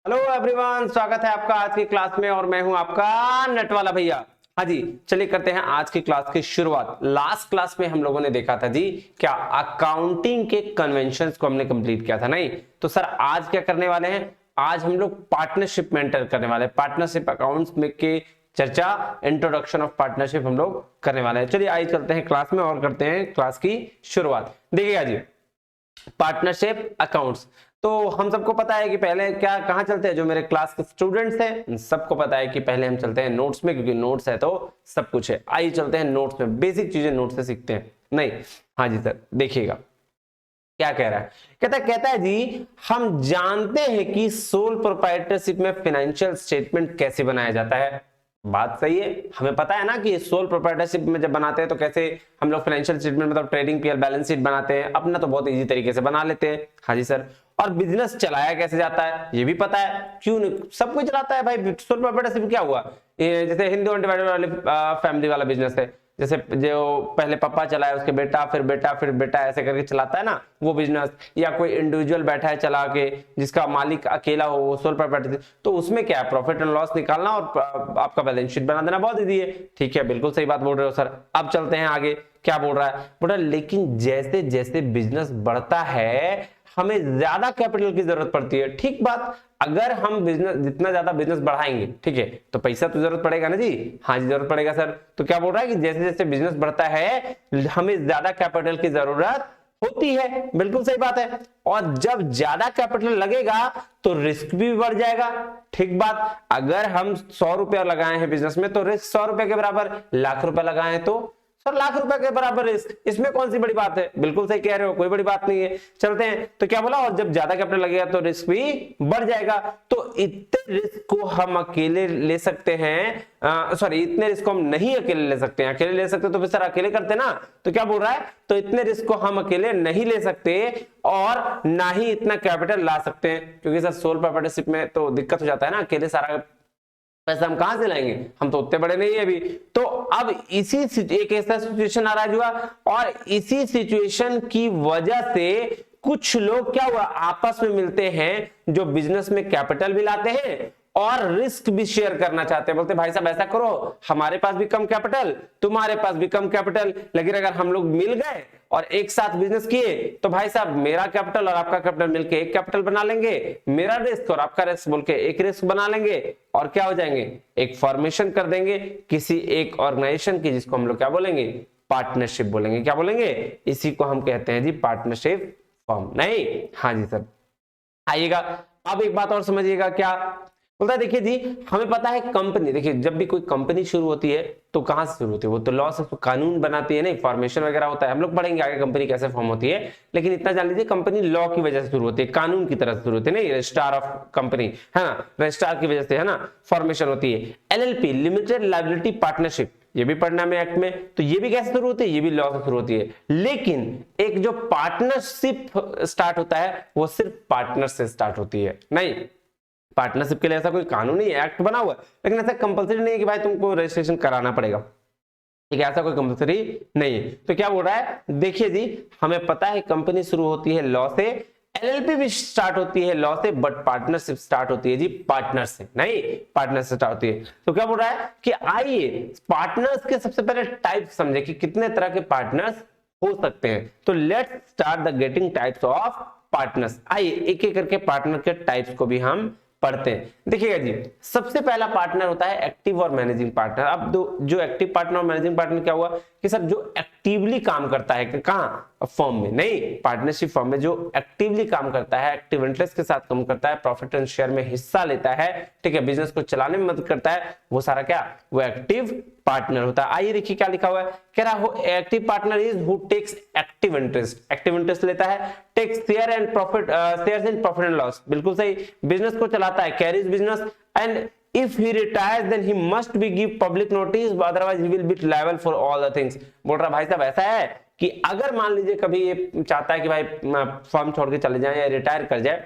Hello everyone, स्वागत है आपका आज की क्लास में और मैं हूं आपका नेट वाला भैया। हाँ जी, चलिए करते हैं आज की क्लास की शुरुआत। लास्ट क्लास में हम लोगों ने देखा था जी क्या अकाउंटिंग के कन्वेंशंस को हमने कंप्लीट किया था, नहीं? तो सर आज क्या करने वाले हैं? आज हम लोग पार्टनरशिप में एंटर करने वाले हैं। पार्टनरशिप अकाउंट्स में के चर्चा, इंट्रोडक्शन ऑफ पार्टनरशिप हम लोग करने वाले हैं। चलिए आइए चलते हैं क्लास में और करते हैं क्लास की शुरुआत। देखिएगा जी, पार्टनरशिप अकाउंट्स तो हम सबको पता है कि पहले क्या कहां चलते हैं। जो मेरे क्लास के स्टूडेंट्स हैं सबको पता है कि पहले हम चलते हैं नोट्स में, क्योंकि नोट्स है तो सब कुछ है। आइए चलते हैं नोट्स में, बेसिक चीजें नोट्स से सीखते हैं, नहीं? हाँ जी सर, देखिएगा क्या कह रहा है। कहता है जी, हम जानते हैं कि सोल प्रोप्राइटरशिप में फाइनेंशियल स्टेटमेंट कैसे बनाया जाता है। बात सही है, हमें पता है ना कि सोल प्रोप्राइटरशिप में जब बनाते हैं तो कैसे हम लोग फाइनेंशियल स्टेटमेंट मतलब ट्रेडिंग पीएल बैलेंस शीट बनाते हैं। अपना तो बहुत इजी तरीके से बना लेते हैं। हाँ जी सर, और बिजनेस चलाया कैसे जाता है ये भी पता है। क्यों नहीं, सब कुछ चलाता है भाई। सोल प्रोप्राइटरशिप क्या हुआ, जैसे हिंदू अनडिवाइडेड वाले फैमिली वाला बिजनेस है, जैसे जो पहले पापा चलाया उसके बेटा फिर बेटा फिर बेटा ऐसे करके चलाता है ना वो बिजनेस, या कोई इंडिविजुअल बैठा है चला के जिसका मालिक अकेला हो वो सोल प्रोप्राइटर, तो उसमें क्या है, प्रॉफिट एंड लॉस निकालना और आपका बैलेंस शीट बना देना, बहुत इजी है। ठीक है, बिल्कुल सही बात बोल रहे हो सर। अब चलते हैं आगे, क्या बोल रहा है? बोल रहा है लेकिन जैसे जैसे बिजनेस बढ़ता है हमें ज्यादा कैपिटल की जरूरत पड़ती है। ठीक बात, अगर हम बिजनेस जितना ज्यादा बिजनेस बढ़ाएंगे, ठीक है, तो पैसा तो जरूरत पड़ेगा ना जी। हाँ जी, जरूरत पड़ेगा सर। तो क्या बोल रहा है कि जैसे जैसे बिजनेस बढ़ता है हमें ज्यादा कैपिटल की जरूरत होती है। बिल्कुल सही बात है। और जब ज्यादा कैपिटल लगेगा तो रिस्क भी बढ़ जाएगा। ठीक बात, अगर हम 100 रुपया लगाए हैं बिजनेस में तो रिस्क 100 रुपए के बराबर, लाख रुपए लगाए हैं तो सर लाख रुपए के बराबर रिस्क। इसमें कौन सी बड़ी बात है? बिल्कुल सही कह रहे हो, कोई बड़ी बात नहीं है। चलते हैं, तो क्या बोला, और जब ज्यादा कैपिटल लगेगा तो रिस्क भी बढ़ जाएगा। तो इतने रिस्क को हम अकेले ले सकते हैं, सॉरी इतने रिस्क को हम नहीं अकेले ले सकते हैं। अकेले ले सकते तो फिर सर अकेले करते ना। तो क्या बोल रहा है, तो इतने रिस्क को हम अकेले नहीं ले सकते और ना ही इतना कैपिटल ला सकते हैं, क्योंकि सर सोल प्रोप्राइटरशिप में तो दिक्कत हो जाता है ना, अकेले सारा पैसा हम कहां से लाएंगे, हम तो उतने बड़े नहीं है अभी। तो अब इसी एक ऐसा सिचुएशन आ रहा है और इसी सिचुएशन की वजह से कुछ लोग क्या हुआ आपस में मिलते हैं जो बिजनेस में कैपिटल भी लाते हैं और रिस्क भी शेयर करना चाहते हैं। बोलते भाई साहब ऐसा करो, हमारे पास भी कम कैपिटल, तुम्हारे पास भी कम कैपिटल, लेकिन अगर हम लोग मिल गए और एक साथ बिजनेस किए तो भाई साहब मेरा कैपिटल और आपका कैपिटल मिलके एक कैपिटल बना लेंगे, मेरा रिस्क और आपका रिस्क बोल के एक रिस्क बना लेंगे और क्या हो जाएंगे, एक फॉर्मेशन कर देंगे किसी एक ऑर्गेनाइजेशन की, जिसको हम लोग क्या बोलेंगे, पार्टनरशिप बोलेंगे। क्या बोलेंगे? इसी को हम कहते हैं जी पार्टनरशिप फॉर्म, नहीं? हाँ जी सर, आइएगा अब एक बात और समझिएगा। क्या बोलता है, देखिए जी हमें पता है कंपनी, देखिए जब भी कोई कंपनी शुरू होती है तो कहां से शुरू होती है, वो तो लॉ से कानून बनाती है, नहीं फॉर्मेशन वगैरह होता है। हम लोग पढ़ेंगे आगे कंपनी कैसे फॉर्म होती है, लेकिन इतना जान लीजिए कंपनी लॉ की वजह से शुरू होती है, कानून की तरह से शुरू होती है, नहीं रजिस्ट्रार ऑफ कंपनी है ना, रजिस्ट्रार की वजह से है ना फॉर्मेशन होती है। एलएलपी लिमिटेड लायबिलिटी पार्टनरशिप, ये भी पढ़ना में एक्ट में, तो ये भी कैसे शुरू होती है, ये भी लॉ से शुरू होती है। लेकिन एक जो पार्टनरशिप स्टार्ट होता है वो सिर्फ पार्टनर से स्टार्ट होती है, नहीं पार्टनरशिप के लिए ऐसा कोई कानून नहीं है, एक्ट बना हुआ है, लेकिन ऐसा कंपलसरी नहीं है कि भाई तुमको रजिस्ट्रेशन कराना पड़ेगा। ठीक है, ऐसा कोई कंपलसरी नहीं है। तो क्या बोल रहा है, देखिए जी हमें पता है कंपनी शुरू होती है लॉ से, एलएलपी भी स्टार्ट होती है लॉ से, बट पार्टनरशिप स्टार्ट होती है जी पार्टनर से, नहीं पार्टनर से स्टार्ट होती है। तो क्या बोल रहा है कि आइए पार्टनर्स के सबसे पहले टाइप समझे कि कितने तरह के पार्टनर्स हो सकते हैं। तो let's start the getting types of partners. आइए एक एक करके पार्टनर के टाइप्स को भी हम पढ़ते हैं। देखिएगा जी, सबसे पहला पार्टनर होता है एक्टिव और मैनेजिंग पार्टनर। अब जो एक्टिव पार्टनर और मैनेजिंग पार्टनर क्या हुआ कि सर जो एक्टिवली काम करता है, कहां, फॉर्म में, नहीं पार्टनरशिप फॉर्म में, जो एक्टिवली काम करता है, एक्टिव इंटरेस्ट के साथ काम करता है, प्रॉफिट एंड शेयर में हिस्सा लेता है, ठीक है, बिजनेस को चलाने में मदद करता है, वो सारा क्या, वो एक्टिव पार्टनर होता है। आइए देखिए क्या लिखा हुआ है, कह रहा हो active partner is who takes active interest, active interest लेता है, takes share and profit, shares in profit and loss, बिल्कुल सही, बिजनेस को चलाता है, carries business, and if he retires then he must be give public notice otherwise he will be liable for all the things। बोल रहा भाई साहब ऐसा है कि अगर मान लीजिए कभी ये चाहता है कि भाई फर्म छोड़ के चले जाए या रिटायर कर जाए,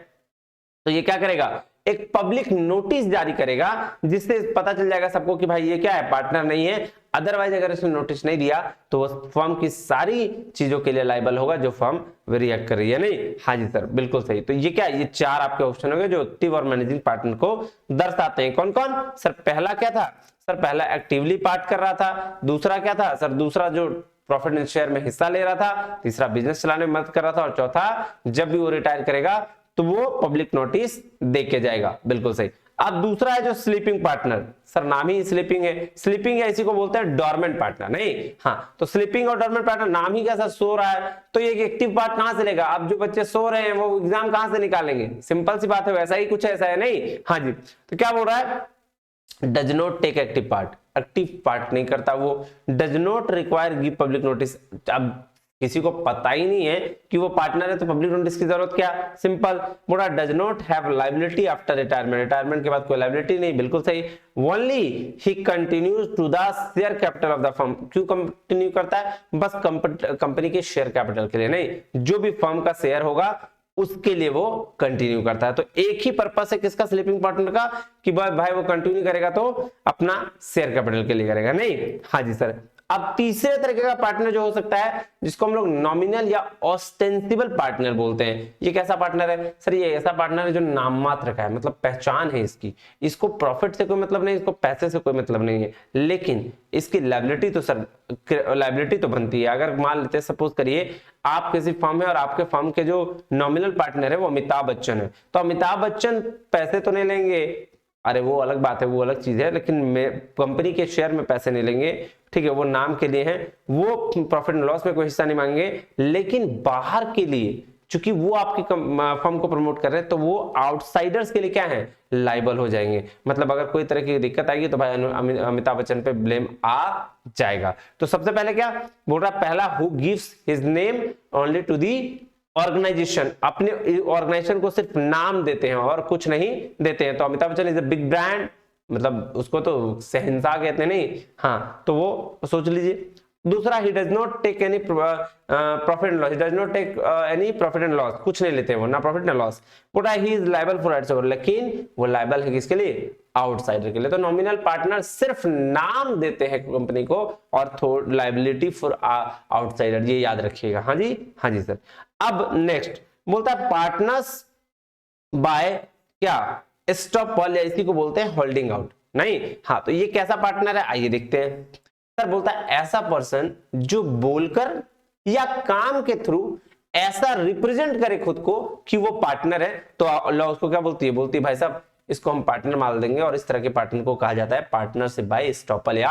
तो ये क्या करेगा एक पब्लिक नोटिस जारी करेगा, जिससे पता चल जाएगा सबको कि भाई ये क्या है, पार्टनर नहीं है। अदरवाइज अगर इसने नोटिस नहीं दिया तो वो फर्म की सारी चीजों के लिए लायबल होगा जो फर्म रिएक्ट कर रही है। नहीं, हाँ जी सर, बिल्कुल सही। तो ये क्या, ये चार आपके ऑप्शन हो गए जो एक्टिव और मैनेजिंग पार्टनर को दर्शाते हैं। कौन कौन सर? पहला क्या था सर? पहला एक्टिवली पार्ट कर रहा था। दूसरा क्या था सर? दूसरा जो प्रॉफिट एंड शेयर में हिस्सा ले रहा था। तीसरा बिजनेस चलाने में मदद कर रहा था। और चौथा जब भी वो रिटायर करेगा तो वो पब्लिक नोटिस दे के जाएगा। बिल्कुल सही। अब दूसरा है जो स्लीपिंग पार्टनर। सर नाम ही स्लीपिंग है, स्लीपिंग है, इसी को बोलते हैं डॉर्मेंट पार्टनर। नहीं, हाँ, तो स्लीपिंग और डॉर्मेंट पार्टनर, नाम ही क्या सर, सो रहा है, तो ये एक्टिव पार्ट कहां से लेगा? अब जो बच्चे सो रहे हैं वो एग्जाम कहां से निकालेंगे? सिंपल सी बात है, वैसा ही कुछ ऐसा है। नहीं, हाँ जी, तो क्या बोल रहा है? Does not take active part, active part नहीं करता वो। Does not require give public notice, अब किसी को पता ही नहीं है कि वो पार्टनर है तो पब्लिक नोटिस की जरूरत क्या? सिंपल। बोला does not have liability after retirement, retirement के बाद कोई लायबिलिटी नहीं। बिल्कुल सही। Only he continues to the share capital of the firm, क्यों कंटिन्यू करता है? बस कंपनी के शेयर कैपिटल के लिए, नहीं, जो भी फर्म का शेयर होगा उसके लिए वो कंटिन्यू करता है। तो एक ही पर्पस है किसका? स्लीपिंग पार्टनर का, कि भाई वो कंटिन्यू करेगा तो अपना शेयर कैपिटल के लिए करेगा। नहीं, हाँ जी सर। अब तीसरे तरीके का पार्टनर जो हो सकता है, जिसको हम लोग नॉमिनल या ऑस्टेंसिबल पार्टनर बोलते हैं। ये कैसा पार्टनर है सर? ये ऐसा पार्टनर है जो नाम मात्र का है, मतलब पहचान है इसकी, इसको प्रॉफिट से कोई मतलब नहीं, इसको पैसे से कोई मतलब नहीं है, लेकिन इसकी लायबिलिटी तो सर, लायबिलिटी तो बनती है। अगर मान लेते हैं, सपोज करिए आप किसी फर्म है और आपके फर्म के जो नॉमिनल पार्टनर है वो अमिताभ बच्चन है, तो अमिताभ बच्चन पैसे तो नहीं लेंगे, अरे वो अलग बात है, वो अलग चीज है, लेकिन कंपनी के शेयर में पैसे नहीं लेंगे, ठीक है, वो नाम के लिए हैं, वो प्रॉफिट एंड लॉस में कोई हिस्सा नहीं मांगेंगे। लेकिन बाहर के लिए, चूंकि वो आपकी फर्म को प्रमोट कर रहे हैं, तो वो आउटसाइडर्स के लिए क्या है? लाइबल हो जाएंगे। मतलब अगर कोई तरह की दिक्कत आएगी तो भाई अमिताभ बच्चन पे ब्लेम आ जाएगा। तो सबसे पहले क्या बोल रहा है? पहला, who gives his name only to the organisation, अपने ऑर्गेनाइजेशन को सिर्फ नाम देते हैं और कुछ नहीं देते हैं। तो Amitabh Bachchan is a big brand, मतलब उसको तो शहंशाह कहते हैं। नहीं, हाँ, तो वो सोच लीजिए। दूसरा, he does not take any profit and loss, he does not take any profit and loss, कुछ नहीं लेते वो, ना प्रॉफिट ना लॉस। बोला he is liable for outsider, लेकिन वो लायबल है किसके लिए? आउटसाइडर के लिए। तो नॉमिनल पार्टनर सिर्फ नाम देते हैं कंपनी को और थोड़ी लायबिलिटी फॉर आउटसाइडर, ये याद रखिएगा। हाँ जी, हाँ जी सर। अब नेक्स्ट बोलता है पार्टनर्स बाय क्या? स्टॉपल, या इसी को बोलते हैं होल्डिंग आउट। नहीं, हाँ, तो ये कैसा पार्टनर है? आइए देखते हैं। सर बोलता है ऐसा पर्सन जो बोलकर या काम के थ्रू ऐसा रिप्रेजेंट करे खुद को कि वो पार्टनर है, तो लॉ उसको क्या बोलती है? बोलती है भाई साहब इसको हम पार्टनर मान देंगे, और इस तरह के पार्टनर को कहा जाता है पार्टनरशिप बाय स्टॉपल या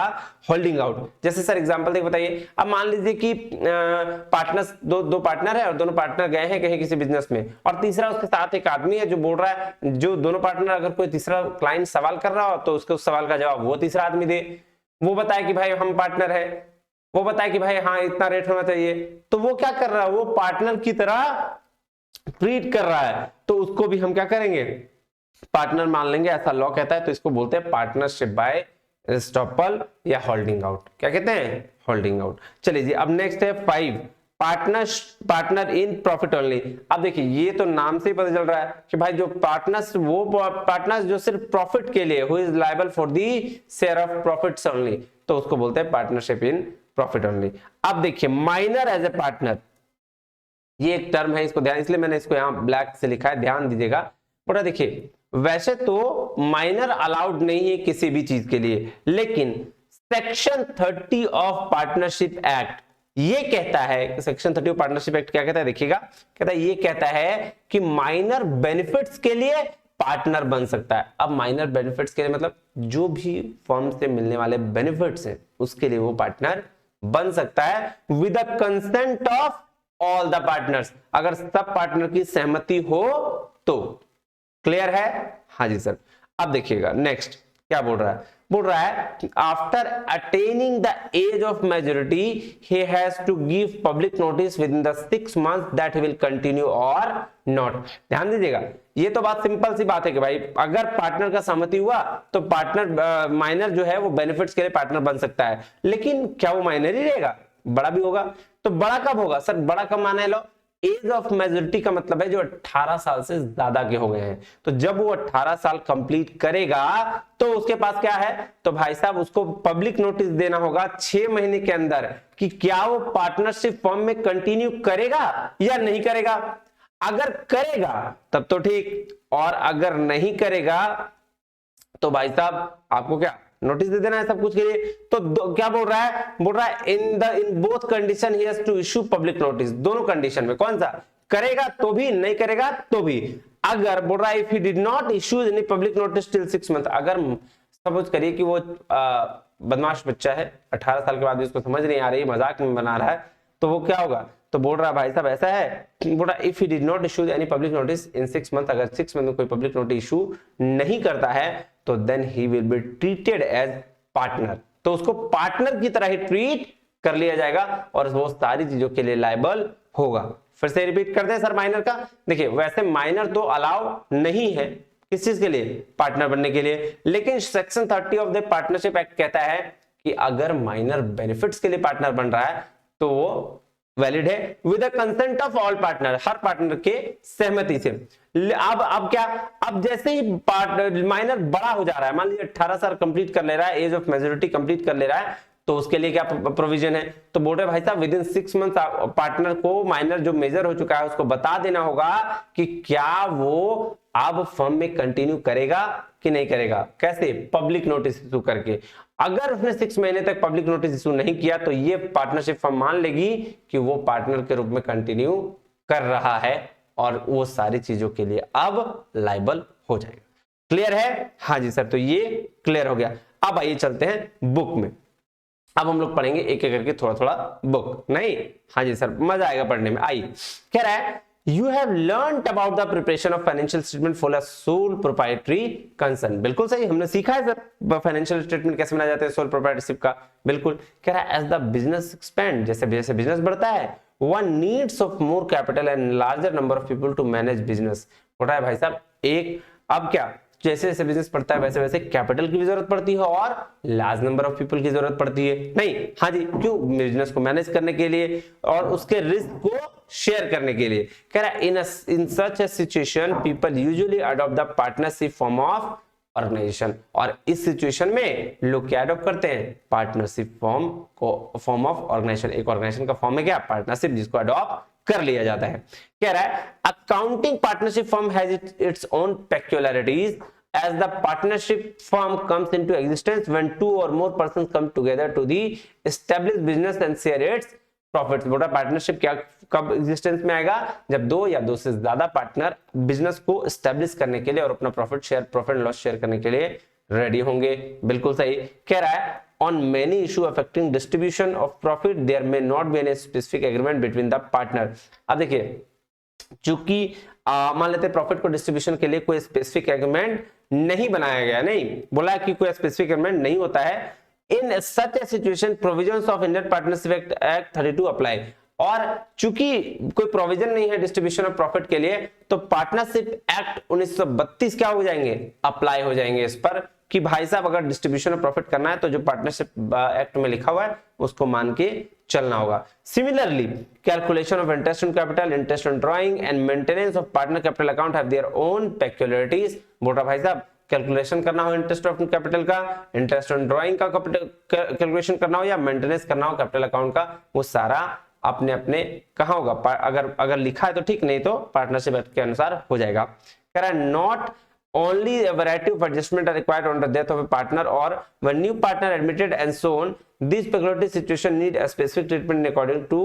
होल्डिंग आउट। जैसे सर एग्जांपल देख बताइए। अब मान लीजिए कि पार्टनर्स दो पार्टनर है और दोनों पार्टनर गए हैं कहीं किसी बिजनेस में, और तीसरा उसके साथ एक आदमी है जो बोल रहा है, जो दोनों पार्टनर, अगर कोई तीसरा क्लाइंट सवाल कर रहा हो तो उसके उस सवाल का जवाब वो तीसरा आदमी दे। वो बताए कि भाई हम पार्टनर है, वो बताए कि भाई हाँ इतना रेट होना चाहिए, तो वो क्या कर रहा है? वो पार्टनर की तरह ट्रीट कर रहा है, तो उसको भी हम क्या करेंगे? पार्टनर मान लेंगे, ऐसा लॉ कहता है। तो इसको बोलते हैं पार्टनरशिप बाय स्टॉपल या होल्डिंग आउट। क्या कहते हैं? Holding out. चलिए जी, अब नेक्स्ट है 5, पार्टनर इन प्रॉफिट ओनली। अब देखिए, ये तो नाम से ही पता चल रहा है कि भाई जो पार्टनर्स, वो पार्टनर्स जो सिर्फ प्रॉफिट के लिए, who is liable for the share of profits only, तो उसको बोलते हैं पार्टनरशिप इन प्रॉफिट ओनली। अब देखिए, माइनर एज ए पार्टनर, ये एक टर्म है, इसको ध्यान, इसलिए मैंने इसको यहां ब्लैक से लिखा है, ध्यान दीजिएगा। बोला देखिए, वैसे तो माइनर अलाउड नहीं है किसी भी चीज के लिए, लेकिन सेक्शन 30 ऑफ पार्टनरशिप एक्ट ये कहता है, सेक्शन 30 ऑफ पार्टनरशिप एक्ट क्या कहता है? देखिएगा, कहता है, ये कहता है कि माइनर बेनिफिट्स के लिए पार्टनर बन सकता है। अब माइनर बेनिफिट्स के लिए मतलब जो भी फर्म से मिलने वाले बेनिफिट्स हैं उसके लिए वो पार्टनर बन सकता है with the consent of all the partners, अगर सब पार्टनर की सहमति हो तो। क्लियर है? हाँ जी सर। अब देखिएगा नेक्स्ट क्या बोल रहा है? बोल रहा है after attaining the age of majority he has to give public notice within the 6 months that he will continue or not. ध्यान दीजिएगा, ये तो बात सिंपल सी बात है कि भाई अगर पार्टनर का सहमति हुआ तो पार्टनर माइनर जो है वो बेनिफिट्स के लिए पार्टनर बन सकता है, लेकिन क्या वो माइनर ही रहेगा? बड़ा भी होगा। तो बड़ा कब होगा सर? बड़ा कब माने लो? एज ऑफ मेजोरिटी का मतलब है जो 18 साल से ज्यादा के हो गए हैं। तो जब वो 18 साल कंप्लीट करेगा तो उसके पास क्या है, तो भाई साहब उसको पब्लिक नोटिस देना होगा 6 महीने के अंदर कि क्या वो पार्टनरशिप फॉर्म में कंटिन्यू करेगा या नहीं करेगा। अगर करेगा तब तो ठीक, और अगर नहीं करेगा तो भाई साहब आपको क्या नोटिस दे देना है सब कुछ के लिए। तो क्या बोल रहा है, बोल रहा है in both condition he has to issue public notice. दोनों कंडीशन में कौन सा, करेगा तो भी, नहीं करेगा तो भी। अगर बोल रहा है if he did not issue any public notice till 6 month, अगर सपोज करिए कि वो बदमाश बच्चा है, 18 साल के बाद भी उसको समझ नहीं आ रही, मजाक में बना रहा है, तो वो क्या होगा, तो बोल रहा है भाई साहब ऐसा है, बोल रहा if he did not issue any public notice in 6 month, अगर 6 मंथ में कोई पब्लिक नोटिस इशू नहीं करता है तो then he will be treated as partner, तो उसको पार्टनर की तरह ही ट्रीट कर लिया जाएगा और वो सारी चीजों के लिए लायबल होगा। फिर से रिपीट करते हैं सर माइनर का। देखिए वैसे माइनर तो अलाउ नहीं है किस चीज के लिए, पार्टनर बनने के लिए, लेकिन section 30 of the partnership act कहता है कि अगर माइनर बेनिफिट्स के लिए पार्टनर बन रहा है तो वो वैलिड है with the consent of all partner, her partner के सहमति से। अब क्या, अब जैसे ही माइनर बड़ा हो जा रहा है, मान लीजिए 18 साल कंप्लीट कर ले रहा है, एज ऑफ मेजोरिटी कंप्लीट कर ले रहा है, तो उसके लिए क्या प्रोविजन है, तो बोल रहे भाई साहब विद इन 6 मंथ पार्टनर को माइनर जो मेजर हो चुका है उसको बता देना होगा कि क्या वो अब फर्म में कंटिन्यू करेगा कि नहीं करेगा। कैसे, पब्लिक नोटिस इशू करके। अगर उसने 6 महीने तक पब्लिक नोटिस इशू नहीं किया तो ये पार्टनरशिप फर्म मान लेगी कि वो पार्टनर के रूप में कंटिन्यू कर रहा है और वो सारी चीजों के लिए अब लायबल हो जाएगा। क्लियर है, हाँ जी सर, तो ये क्लियर हो गया। अब आइए चलते हैं बुक में, अब हम लोग पढ़ेंगे एक एक करके थोड़ा थोड़ा बुक, नहीं हाँ जी सर मजा आएगा पढ़ने में। आइए कह रहा है You have learned about the preparation of financial statement for a sole proprietary concern। बिल्कुल सही, हमने सीखा है सर फाइनेंशियल स्टेटमेंट कैसे बनाया जाता है सोल प्रोप्राइटरशिप का। बिल्कुल कह रहा है एज द बिजनेस एक्सपेंड, जैसे जैसे बिजनेस बढ़ता है, one needs of more capital and larger number of people to manage business। बोल रहा है भाई साहब एक, अब क्या, जैसे जैसे बिजनेस बढ़ता है वैसे वैसे कैपिटल की भी जरूरत पड़ती है और लार्ज नंबर ऑफ पीपल की जरूरत पड़ती है। नहीं हाँ जी, क्यों, बिजनेस को मैनेज करने के लिए और उसके रिस्क को शेयर करने के लिए। कह रहा है in such a situation people usually adopt the partnership form of organisation, और इस सिचुएशन में लोग क्या अडॉप्ट करते हैं, पार्टनरशिप फॉर्म को, फॉर्म ऑफ ऑर्गेनाइजेशन। एक ऑर्गेनाइजेशन का फॉर्म है क्या, पार्टनरशिप, जिसको अडॉप्ट कर लिया जाता है। कह रहा है accounting partnership firm has its own peculiarities as the partnership firm comes into existence when 2 or more persons come together to the established business and share its profits। बोला पार्टनरशिप क्या कब एग्जिस्टेंस में आएगा, जब 2 या 2 से ज्यादा पार्टनर बिजनेस को एस्टेब्लिश करने के लिए और अपना प्रॉफिट एंड लॉस शेयर करने के लिए रेडी होंगे। बिल्कुल सही। कह रहा है on many issue affecting distribution of profit there may not be any specific agreement between the partner। अब देखिए चूंकि मान लेते हैं प्रॉफिट को डिस्ट्रीब्यूशन के लिए कोई स्पेसिफिक एग्रीमेंट नहीं बनाया गया, नहीं बोला कि कोई स्पेसिफिक एग्रीमेंट नहीं होता है, in such a situation provisions of Indian Partnership Act 32 apply. और चूंकि कोई प्रोविजन नहीं है डिस्ट्रीब्यूशन ऑफ प्रॉफिट के लिए तो पार्टनरशिप एक्ट 1932 क्या हो जाएंगे, अप्लाई हो जाएंगे इस पर, कि भाई साहब अगर डिस्ट्रीब्यूशन ऑफ प्रॉफिट करना है तो जो पार्टनरशिप एक्ट में लिखा हुआ है उसको मान के चलना होगा। Similarly calculation of interest on capital, interest on drawing and maintenance of partner capital account have their own peculiarities. बोल रहा भाई साहब कैलकुलेशन करना हो इंटरेस्ट ऑन कैपिटल का, इंटरेस्ट ऑन ड्राइंग का कैलकुलेशन करना हो या मेंटेनेंस करना हो कैपिटल अकाउंट का, वो सारा अपने अपने कहाँ होगा, अगर लिखा है तो ठीक, नहीं तो पार्टनरशिप एक्ट के अनुसार हो जाएगा। कह रहा है not only a variety of adjustment are required on the death of a partner or when new partner admitted and so on, these peculiar situation need a specific treatment according to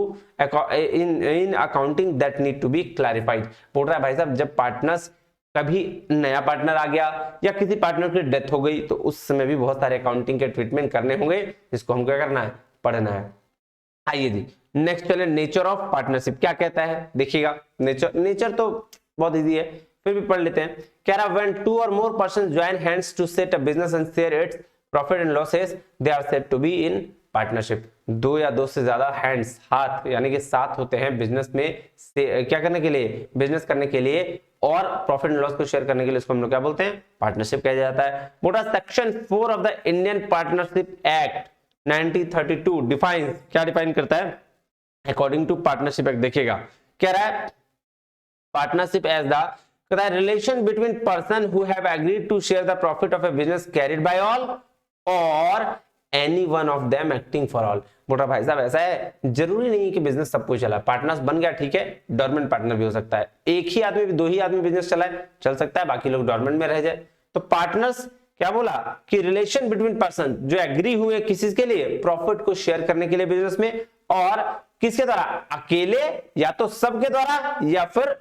in accounting that need to be clarified। बोल रहा है भाई साहब जब partners, कभी नया partner आ गया या किसी पार्टनर की डेथ हो गई तो उस समय भी बहुत सारे अकाउंटिंग के ट्रीटमेंट करने होंगे, जिसको हम क्या करना है, पढ़ना है। आइए जी नेक्स्ट चले, नेचर ऑफ पार्टनरशिप क्या कहता है, देखिएगा नेचर तो बहुत इजी है, फिर भी पढ़ लेते हैं। कह रहा when 2 or more persons join hands to set a business and share its profit and losses they are said to be in partnership। 2 या 2 से ज्यादा हैंड्स, हाथ यानी कि साथ होते हैं बिजनेस में क्या करने के लिए, बिजनेस करने के लिए और प्रॉफिट एंड लॉस को शेयर करने के लिए, इसको हम लोग क्या बोलते हैं, पार्टनरशिप कहा जाता है। मोटा section 4 of the Indian Partnership act 1932 defines, क्या डिफाइन करता है, अकॉर्डिंग टू पार्टनरशिप एक्ट। देखिएगा कह रहा है partnership as the relation between person who have agreed to share the profit of a business carried by all और any one of them acting for all. मोटा भाई साहब ऐसा है, जरूरी नहीं है कि बिजनेस सबको चला, पार्टनर्स बन गया ठीक है, डोरमेंट पार्टनर भी हो सकता है, एक ही आदमी दो ही आदमी बिजनेस चलाए चल सकता है, बाकी लोग डोरमेंट में रह जाए। तो पार्टनर्स क्या बोला कि रिलेशन बिटवीन पर्सन जो एग्री हुए किसी के लिए प्रॉफिट को शेयर करने के लिए बिजनेस में, और किसके द्वारा, अकेले या तो सबके द्वारा या फिर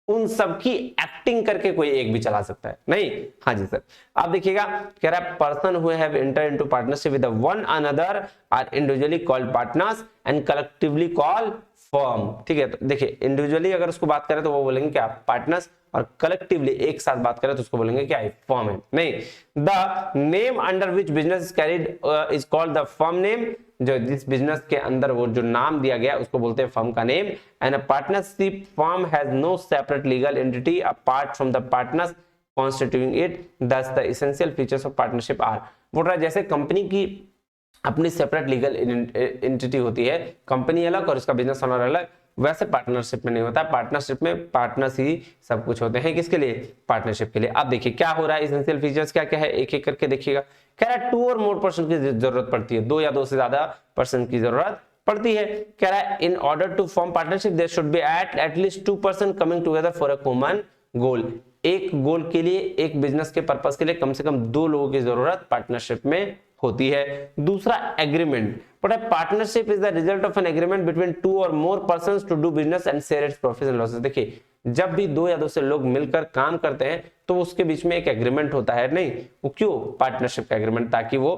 उन सब की एक्टिंग करके कोई एक भी चला सकता है। नहीं, हाँ जी सर। आप देखिएगा कह रहा है person who have entered into partnership with one another are individually called partners and collectively called firm. ठीक है, तो देखिए इंडिविजुअली अगर उसको बात करें तो वो बोलेंगे क्या, पार्टनर्स, और कलेक्टिवली एक साथ बात करें तो उसको बोलेंगे क्या, फर्म है। नहीं, the name under which business is carried is called the firm name. जो जिस बिजनेस के अंदर वो जो नाम दिया गया उसको बोलते हैं फर्म का name. And a partnership firm has no separate legal entity apart from the partners constituting it, thus the essential features of partnership are. बोल रहा है जैसे कंपनी की अपनी सेपरेट लीगल एंटिटी होती है, कंपनी अलग और इसका बिजनेस ओनर अलग, वैसे पार्टनरशिप में नहीं होता। पार्टनरशिप में पार्टनर्स ही सब कुछ होते हैं, किसके लिए, पार्टनरशिप के लिए। अब देखिए क्या हो रहा है, एसेंशियल फीचर्स क्या क्या है, एक एक करके देखिएगा। कह रहा है टू और मोर पर्सन की जरूरत पड़ती है, दो या दो से ज्यादा पर्सन की जरूरत पड़ती है। कह रहा है in order to form partnership there should be at least two person coming together for a common goal. एक गोल के लिए, एक बिजनेस के पर्पस के लिए कम से कम दो लोगों की जरूरत पार्टनरशिप में होती है। दूसरा agreement, but partnership is the result of an agreement between two और more persons to do business and share its profits and losses. देखिए जब भी दो या दो से लोग मिलकर काम करते हैं तो उसके बीच में एक एग्रीमेंट होता है। नहीं, वो क्यों, पार्टनरशिप का एग्रीमेंट, ताकि वो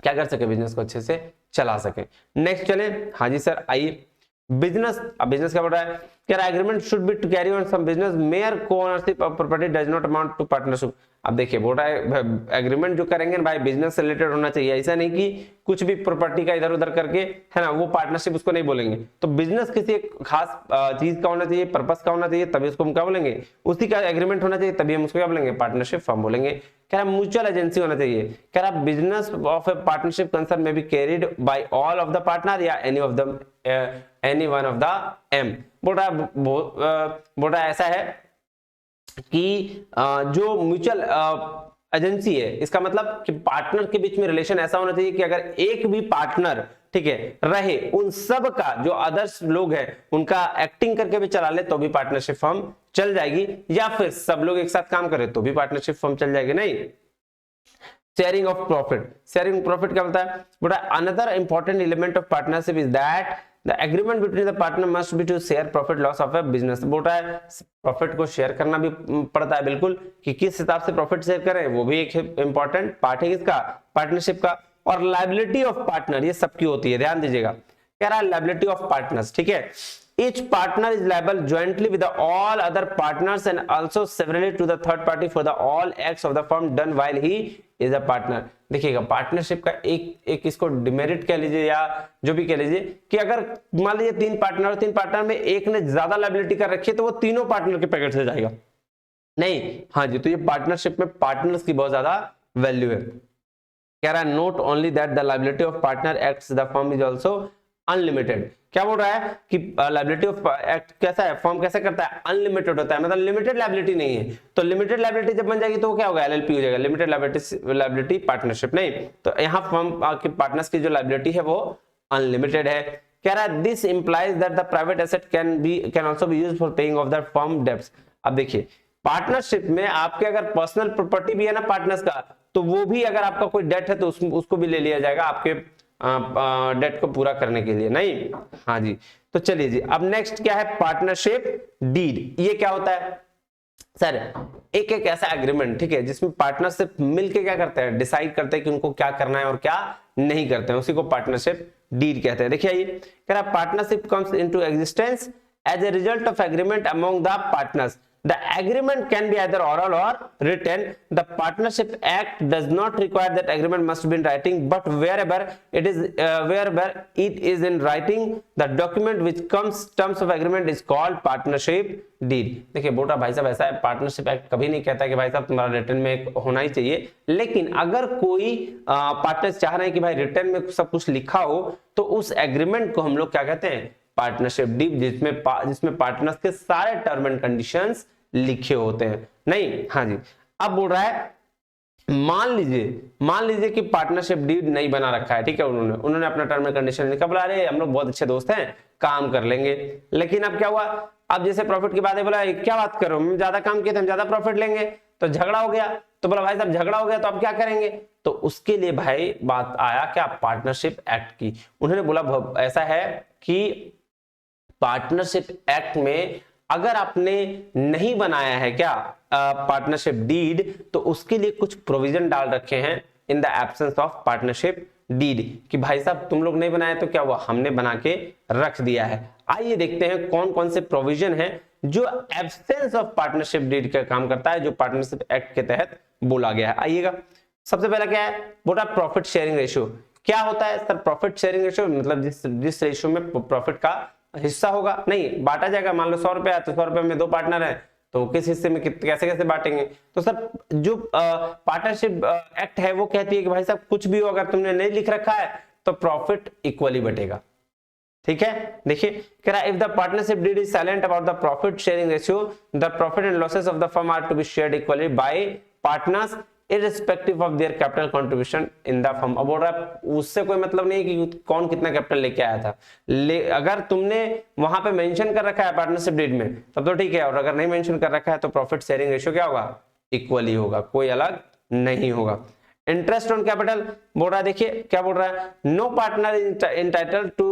क्या कर सके, बिजनेस को अच्छे से चला सके। नेक्स्ट चले, हाँ जी सर आइए। बिजनेस, अब बिजनेस क्या बोल रहा है, क्या agreement should be to carry on some business mere co-ownership of property does not amount to partnership. अब देखिए बोल रहा है एग्रीमेंट जो करेंगे भाई बिजनेस से रिलेटेड होना चाहिए, ऐसा नहीं कि कुछ भी प्रॉपर्टी का इधर उधर करके, है ना, वो पार्टनरशिप उसको नहीं बोलेंगे। तो बिजनेस किसी एक खास चीज का होना चाहिए, पर्पस का होना चाहिए, तभी उसको हम क्या बोलेंगे, उसी का एग्रीमेंट होना चाहिए, तभी हम उसको क्या बोलेंगे, पार्टनरशिप फर्म बोलेंगे। कह रहा म्यूचुअल एजेंसी होना चाहिए। कह रहा business of a partnership concern में be carried by all of the partner या any of the any one of the them. बोल रहा है ऐसा है कि जो म्यूचुअल एजेंसी है, इसका मतलब कि पार्टनर के बीच में रिलेशन ऐसा होना चाहिए कि अगर एक भी पार्टनर, ठीक है, रहे, उन सब का जो अदर्स लोग हैं उनका एक्टिंग करके भी चला ले तो भी पार्टनरशिप फर्म चल जाएगी, या फिर सब लोग एक साथ काम करें तो भी पार्टनरशिप फर्म चल जाएगी। नहीं, sharing of profit, sharing profit क्या होता है, बोला another important element of partnership is that the agreement between the partner must be to share profit loss of a business. बोल रहा है प्रॉफिट को शेयर करना भी पड़ता है, बिल्कुल, कि किस हिसाब से प्रॉफिट शेयर करें, वो भी एक इंपॉर्टेंट पार्ट है किसका, पार्टनरशिप का। और लायबिलिटी ऑफ पार्टनर ये सबकी होती है, ध्यान दीजिएगा। कह रहा है लायबिलिटी ऑफ पार्टनर्स, ठीक है, each partner is liable jointly with the all other partners and also severally to the third party for the all acts of the firm done while he is a partner। देखिएगा partnership का एक इसको demerit कह लीजिए या जो भी कह लीजिए, कि अगर मान लीजिए तीन पार्टनर में एक ने ज्यादा लायबिलिटी कर रखी है तो वो तीनों पार्टनर के पैकेट से जाएगा। नहीं, हाँ जी, तो ये पार्टनरशिप में पार्टनर्स की बहुत ज्यादा वैल्यू है। कह रहा है note only that the liability of partner acts the firm is also unlimited. क्या बोल रहा है कि लायबिलिटी ऑफ एक्ट कैसा है, फॉर्म कैसे करता है, अनलिमिटेड होता है, मतलब लिमिटेड लायबिलिटी नहीं है। तो लिमिटेड लायबिलिटी जब बन जाएगी तो क्या होगा, एलएलपी हो जाएगा, लिमिटेड लायबिलिटी पार्टनरशिप। नहीं, तो यहाँ फॉर्म के पार्टनर्स की जो लायबिलिटी है वो अनलिमिटेड है। कह रहा है this implies that the private asset can also be used for paying off the firm debts. अब देखिए पार्टनरशिप में आपके अगर पर्सनल प्रॉपर्टी भी है ना पार्टनर्स का, तो वो भी अगर आपका कोई डेट है तो उसको भी ले लिया जाएगा आपके डेट को पूरा करने के लिए। नहीं, हाँ जी, तो चलिए जी, अब नेक्स्ट क्या है, पार्टनरशिप डीड। ये क्या होता है सर, एक ऐसा एग्रीमेंट, ठीक है, जिसमें पार्टनरशिप मिलके क्या करते हैं, डिसाइड करते हैं कि उनको क्या करना है और क्या नहीं करते हैं, उसी को पार्टनरशिप डीड कहते हैं। देखिए ये कह रहा है partnership comes into existence as a result of agreement among the partners. The agreement can be either oral or written. The Partnership Act does not require that agreement must be in writing, but wherever it is in writing, the document which comes terms of agreement is called partnership deed। देखिए बोटा भाई साहब ऐसा है, partnership act कभी नहीं कहता कि भाई साहब तुम्हारा रिटर्न में होना ही चाहिए, लेकिन अगर कोई पार्टनर्स चाह रहे हैं कि भाई रिटर्न में सब कुछ लिखा हो तो उस एग्रीमेंट को हम लोग क्या कहते हैं, पार्टनरशिप डीड जिसमें पार्टनर्स के सारे टर्म एंड कंडीशंस लिखे होते हैं। नहीं, हाँ जी। अब बोल रहा है मान लीजिए कि पार्टनरशिप डीड नहीं बना रखा है, ठीक है, उन्होंने अपना टर्म एंड कंडीशन लिखा, बोला अरे हम लोग बहुत अच्छे दोस्त हैं, काम कर लेंगे। लेकिन अब क्या हुआ, अब जैसे प्रॉफिट की बात है, बोला क्या बात करो, हम ज्यादा काम किए थे, हम ज्यादा प्रॉफिट लेंगे, तो झगड़ा हो गया। तो बोला भाई साहब झगड़ा हो गया तो अब क्या करेंगे, तो उसके लिए भाई बात आया क्या, पार्टनरशिप एक्ट की। उन्होंने बोला ऐसा है कि पार्टनरशिप एक्ट में अगर आपने नहीं बनाया है क्या पार्टनरशिप डीड, तो उसके लिए कुछ प्रोविजन डाल रखे हैं in the absence of partnership deed, कि भाई साहब तुम लोग नहीं बनाए तो क्या हुआ, हमने बना के रख दिया है। आइए देखते हैं कौन कौन से प्रोविजन है जो एब्सेंस ऑफ पार्टनरशिप डीड का काम करता है, जो पार्टनरशिप एक्ट के तहत बोला गया है। आइएगा, सबसे पहला क्या है, बोला प्रॉफिट शेयरिंग रेशियो। क्या होता है सर प्रॉफिट शेयरिंग रेशियो, मतलब जिस रेशियो में प्रॉफिट का हिस्सा होगा, नहीं बांटा जाएगा। मान लो 100 रुपया है तो 100 रुपये में 2 पार्टनर है, तो किस हिस्से में कैसे कैसे बांटेंगे। तो सर जो पार्टनरशिप एक्ट है वो कहती है कि भाई साहब कुछ भी हो, अगर तुमने नहीं लिख रखा है तो प्रॉफिट इक्वली बटेगा। ठीक है, देखिए कह रहा है if the partnership deed is silent about the profit sharing ratio, the profit and losses of the firm are to be shared equally by partners irrespective of their capital contribution in the firm। अब बोल रहा है उससे कोई मतलब नहीं कि कौन कितना कैपिटल लेके आया था, अगर तुमने वहां पे मेंशन कर रखा है पार्टनरशिप डीड में तब तो ठीक है, और अगर नहीं मेंशन कर रखा है तो प्रॉफिट शेयरिंग रेशियो क्या होगा, इक्वली होगा, कोई अलग नहीं होगा। इंटरेस्ट ऑन कैपिटल बोल रहा है, देखिए क्या बोल रहा है, no partner entitled to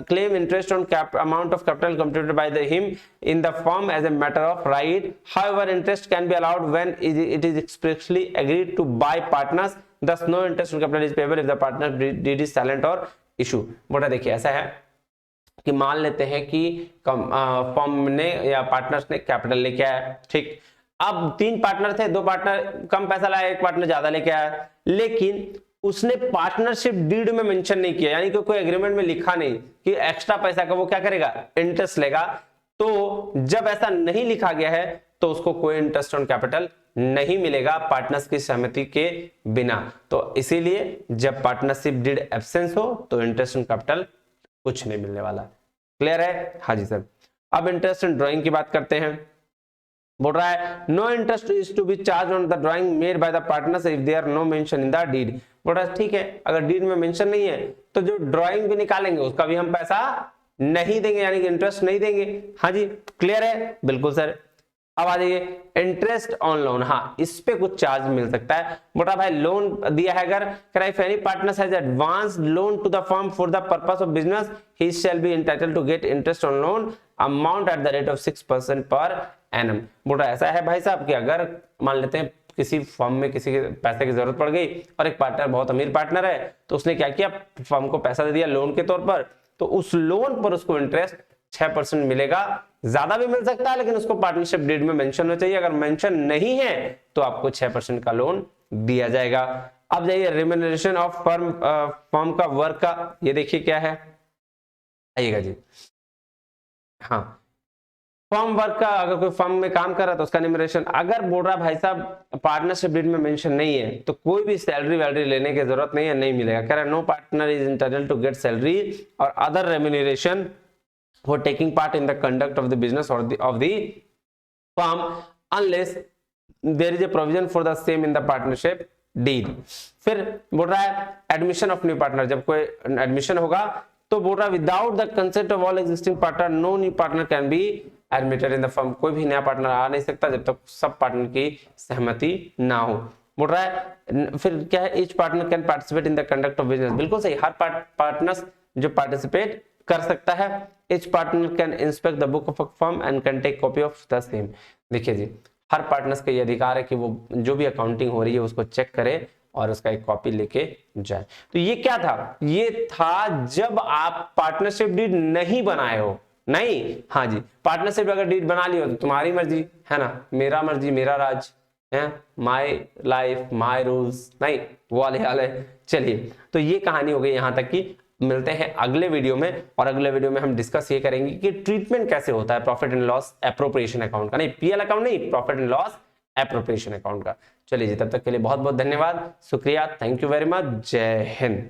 claim interest on amount of capital contributed by him in the firm as a matter of right, however interest can be allowed when it is expressly agreed to by partners, thus no interest on capital is payable if the partner deed is silent or issue। बोल रहा है देखिए ऐसा है कि मान लेते हैं कि फर्म ने या पार्टनर्स ने कैपिटल लेके आया, ठीक, अब 3 पार्टनर थे, 2 पार्टनर कम पैसा लाया, 1 पार्टनर ज्यादा लेके आया, लेकिन उसने पार्टनरशिप डीड में मेंशन नहीं किया, यानी कि कोई एग्रीमेंट में लिखा नहीं कि एक्स्ट्रा पैसा का वो क्या करेगा, इंटरेस्ट लेगा। तो जब ऐसा नहीं लिखा गया है तो उसको कोई इंटरेस्ट ऑन कैपिटल नहीं मिलेगा पार्टनर्स की सहमति के बिना। तो इसीलिए जब पार्टनरशिप डीड एब्सेंस हो तो इंटरेस्ट ऑन कैपिटल कुछ नहीं मिलने वाला। क्लियर है? हाँ जी सर। अब इंटरेस्ट ऑन ड्राइंग की बात करते हैं। बोल रहा है no interest is to be charge on the drawing made by the partners if there no mention in the deed. बोल रहा है ठीक है, अगर डीड में मेंशन नहीं है तो जो ड्राइंग भी निकालेंगे उसका भी हम पैसा नहीं देंगे, यानी कि इंटरेस्ट नहीं देंगे। हाँ जी, क्लियर है? बिल्कुल सर। अब आ जाइए इंटरेस्ट ऑन लोन। हाँ, इस पे कुछ चार्ज मिल सकता है। बोला भाई लोन दिया है, अगर if any partner has advance loan to the firm for the purpose of business he shall be entitled to get interest on loan amount at the rate of 6% per annum. बोल रहा ऐसा है भाई साहब कि अगर मान लेते हैं किसी फर्म में किसी के पैसे की जरूरत पड़ गई और एक पार्टनर बहुत अमीर पार्टनर है, तो उसने क्या किया, फर्म को पैसा दे दिया लोन के तौर पर, तो उस लोन पर उसको इंटरेस्ट 6% मिलेगा। ज्यादा भी मिल सकता है लेकिन उसको पार्टनरशिप डीड में मेंशन होना चाहिए, अगर मेंशन नहीं है तो आपको 6% का लोन दिया जाएगा। अब जाइए रिम्यूनरेशन ऑफ फर्म का वर्क का, ये देखिए क्या है, आइएगा जी। हाँ, फर्म वर्क का, अगर कोई फर्म में काम कर रहा है तो उसका रिम्यूनरेशन, अगर बोल रहा भाई साहब पार्टनरशिप डीड में मेंशन नहीं है तो कोई भी सैलरी वैलरी लेने की जरूरत नहीं है, नहीं मिलेगा। कह रहा है no partner is entitled to get salary और other remuneration for taking part in the conduct of the business or of the firm unless there is a provision for the same in the partnership deed। फिर बोल रहा है admission of new partner, जब कोई admission होगा तो बोल रहा है without the consent of all existing partner no new partner can be admitted in the firm. कोई भी नया पार्टनर आ नहीं सकता जब तक सब पार्टनर की सहमति ना हो। बोल रहा है फिर क्या है, each partner can participate in the conduct of business. बिल्कुल सही, हर पार्टनर जो पार्टिसिपेट कर सकता है। Each partner can inspect the book of a firm and can take copy of the same। देखिए जी, हर पार्टनर्स का ये अधिकार है कि वो जो भी अकाउंटिंग हो रही है उसको चेक करे और उसका एक कॉपी लेके जाए। तो ये क्या था, ये था जब आप पार्टनरशिप डीड नहीं बनाए हो। नहीं, हाँ जी, पार्टनरशिप अगर डीड बना ली हो तो तुम्हारी मर्जी है ना, मेरा मर्जी मेरा राज है, माई लाइफ माई रूल्स, नहीं वो वाले हाल है। चलिए, तो ये कहानी हो गई यहाँ तक की। मिलते हैं अगले वीडियो में, और अगले वीडियो में हम डिस्कस ये करेंगे कि ट्रीटमेंट कैसे होता है profit and loss appropriation account का, नहीं पीएल अकाउंट नहीं, profit and loss appropriation account का। चलिए जी, तब तक के लिए बहुत बहुत धन्यवाद, शुक्रिया, थैंक यू वेरी मच, जय हिंद।